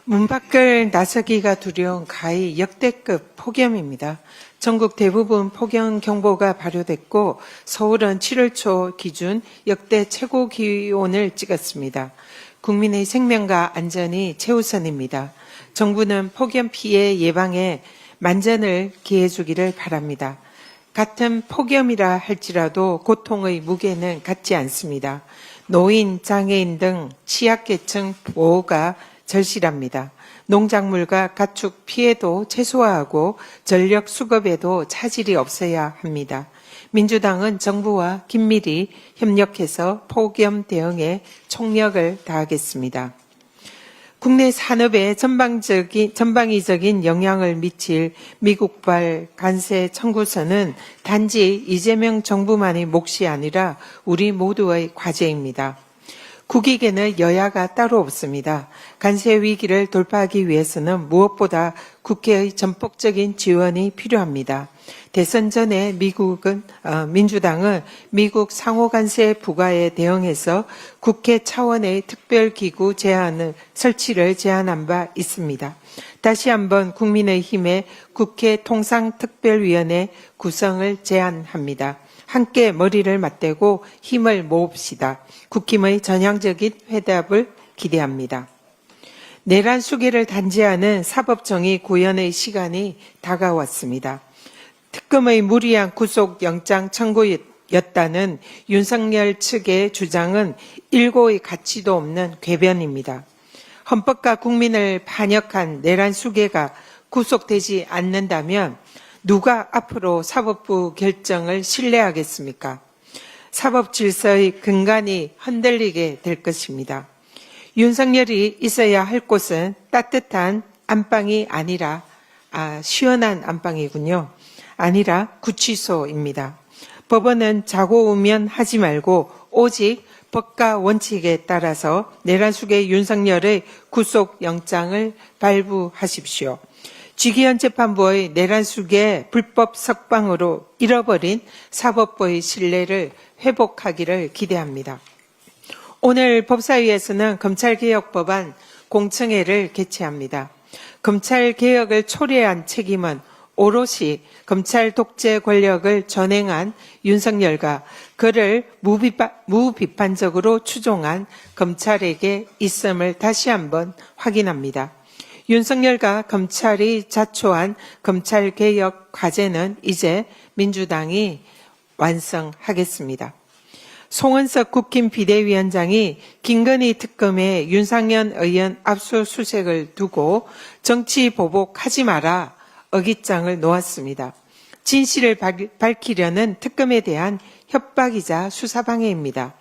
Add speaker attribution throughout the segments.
Speaker 1: 문 밖을 나서기가 두려운 가히 역대급 폭염입니다. 전국 대부분 폭염 경보가 발효됐고 서울은 7월 초 기준 역대 최고 기온을 찍었습니다. 국민의 생명과 안전이 최우선입니다. 정부는 폭염 피해 예방에 만전을 기해 주기를 바랍니다. 같은 폭염이라 할지라도 고통의 무게는 같지 않습니다. 노인, 장애인 등 취약계층 보호가 절실합니다. 농작물과 가축 피해도 최소화하고 전력 수급에도 차질이 없어야 합니다. 민주당은 정부와 긴밀히 협력해서 폭염 대응에 총력을 다하겠습니다. 국내 산업에 전방위적인 영향을 미칠 미국발 관세 청구서는 단지 이재명 정부만의 몫이 아니라 우리 모두의 과제입니다. 국익에는 여야가 따로 없습니다. 관세 위기를 돌파하기 위해서는 무엇보다 국회의 전폭적인 지원이 필요합니다. 대선 전에 민주당은 미국 상호 관세 부과에 대응해서 국회 차원의 특별기구 설치를 제안한 바 있습니다. 다시 한번 국민의힘의 국회 통상특별위원회 구성을 제안합니다. 함께 머리를 맞대고 힘을 모읍시다. 국힘의 전향적인 회답을 기대합니다. 내란 수계를 단죄하는 사법정의 구현의 시간이 다가왔습니다. 특검의 무리한 구속영장 청구였다는 윤석열 측의 주장은 일고의 가치도 없는 궤변입니다. 헌법과 국민을 반역한 내란 수계가 구속되지 않는다면 누가 앞으로 사법부 결정을 신뢰하겠습니까? 사법 질서의 근간이 흔들리게 될 것입니다. 윤석열이 있어야 할 곳은 따뜻한 안방이 아니라 시원한 안방이군요. 아니라 구치소입니다. 법원은 자고 오면 하지 말고 오직 법과 원칙에 따라서 내란 수계 윤석열의 구속영장을 발부하십시오. 지기현 재판부의 내란 수계 불법 석방으로 잃어버린 사법부의 신뢰를 회복하기를 기대합니다. 오늘 법사위에서는 검찰개혁법안 공청회를 개최합니다. 검찰개혁을 초래한 책임은 오롯이 검찰 독재 권력을 전행한 윤석열과 그를 무비판적으로 추종한 검찰에게 있음을 다시 한번 확인합니다. 윤석열과 검찰이 자초한 검찰개혁 과제는 이제 민주당이 완성하겠습니다. 송은석 국힘 비대위원장이 김건희 특검에 윤상현 의원 압수수색을 두고 정치 보복하지 마라 어깃장을 놓았습니다. 진실을 밝히려는 특검에 대한 협박이자 수사방해입니다.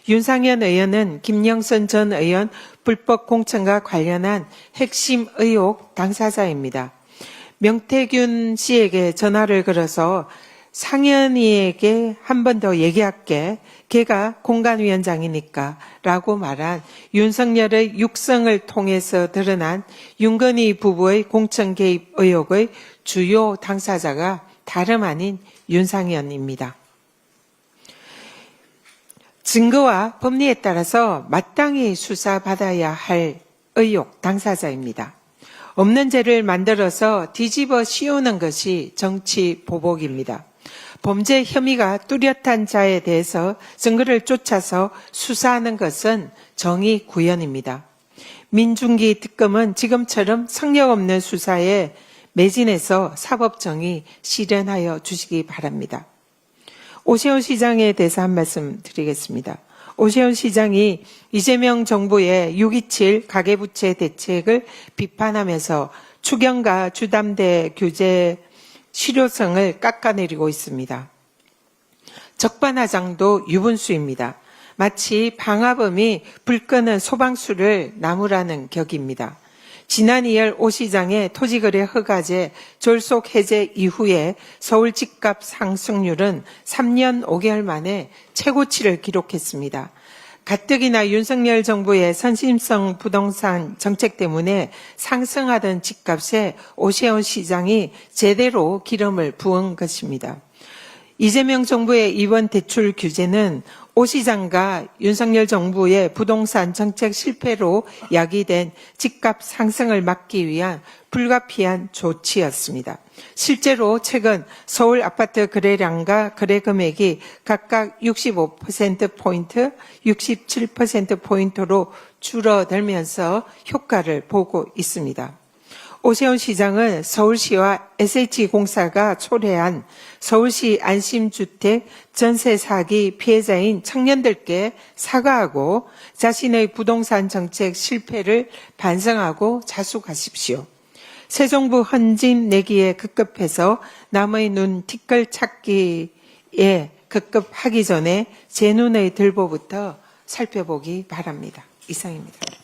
Speaker 1: 윤상현 의원은 김영선 전 의원 불법 공천과 관련한 핵심 의혹 당사자입니다. 명태균 씨에게 전화를 걸어서 상현이에게 한 번 더 얘기할게. 걔가 공관위원장이니까 라고 말한 윤석열의 육성을 통해서 드러난 윤건희 부부의 공천 개입 의혹의 주요 당사자가 다름 아닌 윤상현입니다. 증거와 법리에 따라서 마땅히 수사받아야 할 의혹 당사자입니다. 없는 죄를 만들어서 뒤집어 씌우는 것이 정치 보복입니다. 범죄 혐의가 뚜렷한 자에 대해서 증거를 쫓아서 수사하는 것은 정의 구현입니다. 민중기 특검은 지금처럼 성역 없는 수사에 매진해서 사법정의 실현하여 주시기 바랍니다. 오세훈 시장에 대해서 한 말씀 드리겠습니다. 오세훈 시장이 이재명 정부의 6.27 가계부채 대책을 비판하면서 추경과 주담대 규제 실효성을 깎아내리고 있습니다. 적반하장도 유분수입니다. 마치 방화범이 불 끄는 소방수를 나무라는 격입니다. 지난 2월 오 시장의 토지거래 허가제 졸속 해제 이후에 서울 집값 상승률은 3년 5개월 만에 최고치를 기록했습니다. 가뜩이나 윤석열 정부의 선심성 부동산 정책 때문에 상승하던 집값에 오세훈 시장이 제대로 기름을 부은 것입니다. 이재명 정부의 이번 대출 규제는 오 시장과 윤석열 정부의 부동산 정책 실패로 야기된 집값 상승을 막기 위한 불가피한 조치였습니다. 실제로 최근 서울 아파트 거래량과 거래 금액이 각각 65%포인트, 67%포인트로 줄어들면서 효과를 보고 있습니다. 오세훈 시장은 서울시와 SH공사가 초래한 서울시 안심주택 전세 사기 피해자인 청년들께 사과하고 자신의 부동산 정책 실패를 반성하고 자숙하십시오. 새 정부 헌진 내기에 급급해서 남의 눈 티끌 찾기에 급급하기 전에 제 눈의 들보부터 살펴보기 바랍니다. 이상입니다.